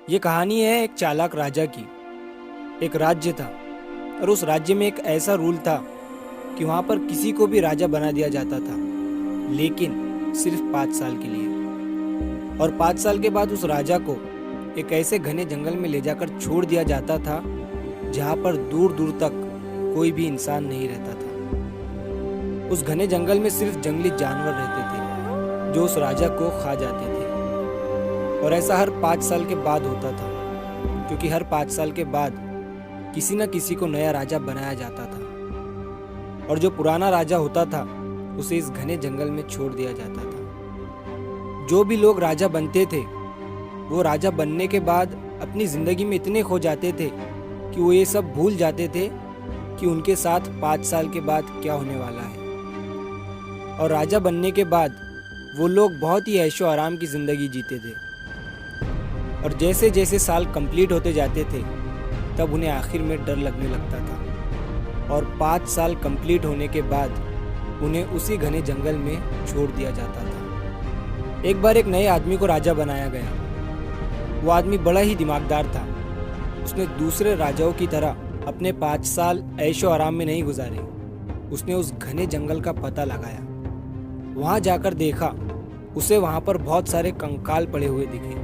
ये कहानी है एक चालाक राजा की। एक राज्य था और उस राज्य में एक ऐसा रूल था कि वहाँ पर किसी को भी राजा बना दिया जाता था, लेकिन सिर्फ 5 साल के लिए। और 5 साल के बाद उस राजा को एक ऐसे घने जंगल में ले जाकर छोड़ दिया जाता था जहाँ पर दूर दूर तक कोई भी इंसान नहीं रहता था। उस घने जंगल में सिर्फ जंगली जानवर रहते थे जो उस राजा को खा जाते थे। और ऐसा हर 5 साल के बाद होता था, क्योंकि हर 5 साल के बाद किसी न किसी को नया राजा बनाया जाता था और जो पुराना राजा होता था उसे इस घने जंगल में छोड़ दिया जाता था। जो भी लोग राजा बनते थे वो राजा बनने के बाद अपनी जिंदगी में इतने खो जाते थे कि वो ये सब भूल जाते थे कि उनके साथ 5 साल के बाद क्या होने वाला है। और राजा बनने के बाद वो लोग बहुत ही ऐशो आराम की जिंदगी जीते थे। और जैसे जैसे साल कंप्लीट होते जाते थे तब उन्हें आखिर में डर लगने लगता था और 5 साल कंप्लीट होने के बाद उन्हें उसी घने जंगल में छोड़ दिया जाता था। एक बार एक नए आदमी को राजा बनाया गया। वो आदमी बड़ा ही दिमागदार था। उसने दूसरे राजाओं की तरह अपने 5 साल ऐशो आराम में नहीं गुजारे। उसने उस घने जंगल का पता लगाया। वहां जाकर देखा, उसे वहां पर बहुत सारे कंकाल पड़े हुए दिखे।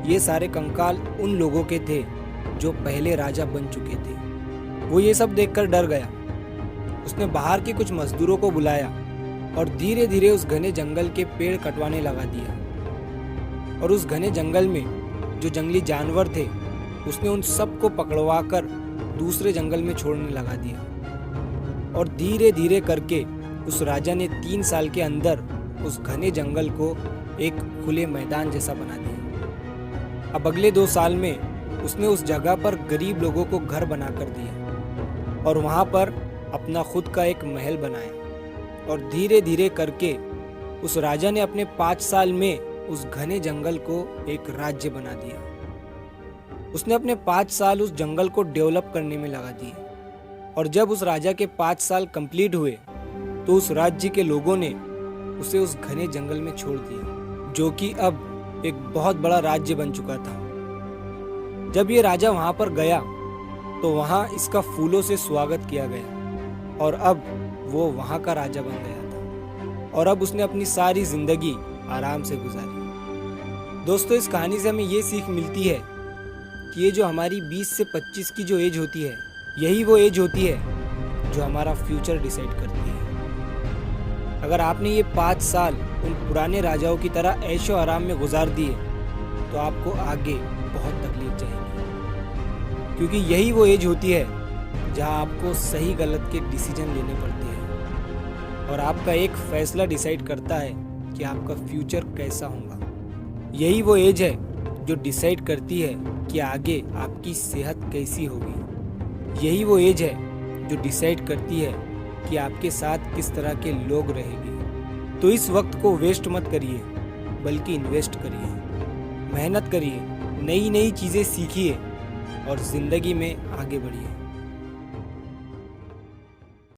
ये सारे कंकाल उन लोगों के थे जो पहले राजा बन चुके थे। वो ये सब देखकर डर गया। उसने बाहर के कुछ मजदूरों को बुलाया और धीरे धीरे उस घने जंगल के पेड़ कटवाने लगा दिया। और उस घने जंगल में जो जंगली जानवर थे उसने उन सबको पकड़वा कर दूसरे जंगल में छोड़ने लगा दिया। और धीरे धीरे करके उस राजा ने 3 साल के अंदर उस घने जंगल को एक खुले मैदान जैसा बना दिया। अब अगले 2 साल में उसने उस जगह पर गरीब लोगों को घर बनाकर दिया और वहां पर अपना खुद का एक महल बनाया। और धीरे धीरे करके उस राजा ने अपने 5 साल में उस घने जंगल को एक राज्य बना दिया। उसने अपने 5 साल उस जंगल को डेवलप करने में लगा दिए। और जब उस राजा के 5 साल कंप्लीट हुए तो उस राज्य के लोगों ने उसे उस घने जंगल में छोड़ दिया, जो कि अब एक बहुत बड़ा राज्य बन चुका था। जब ये राजा वहां पर गया तो वहां इसका फूलों से स्वागत किया गया और अब वो वहां का राजा बन गया था। और अब उसने अपनी सारी जिंदगी आराम से गुजारी। दोस्तों, इस कहानी से हमें ये सीख मिलती है कि ये जो हमारी 20 से 25 की जो एज होती है, यही वो एज होती है जो हमारा फ्यूचर डिसाइड करती है। अगर आपने ये 5 साल उन पुराने राजाओं की तरह ऐशो आराम में गुजार दिए तो आपको आगे बहुत तकलीफ जाएगी, क्योंकि यही वो एज होती है जहां आपको सही गलत के डिसीजन लेने पड़ते हैं और आपका एक फैसला डिसाइड करता है कि आपका फ्यूचर कैसा होगा। यही वो एज है जो डिसाइड करती है कि आगे आपकी सेहत कैसी होगी। यही वो एज है जो डिसाइड करती है कि आपके साथ किस तरह के लोग रहेंगे। तो इस वक्त को वेस्ट मत करिए, बल्कि इन्वेस्ट करिए, मेहनत करिए, नई नई चीज़ें सीखिए और ज़िंदगी में आगे बढ़िए।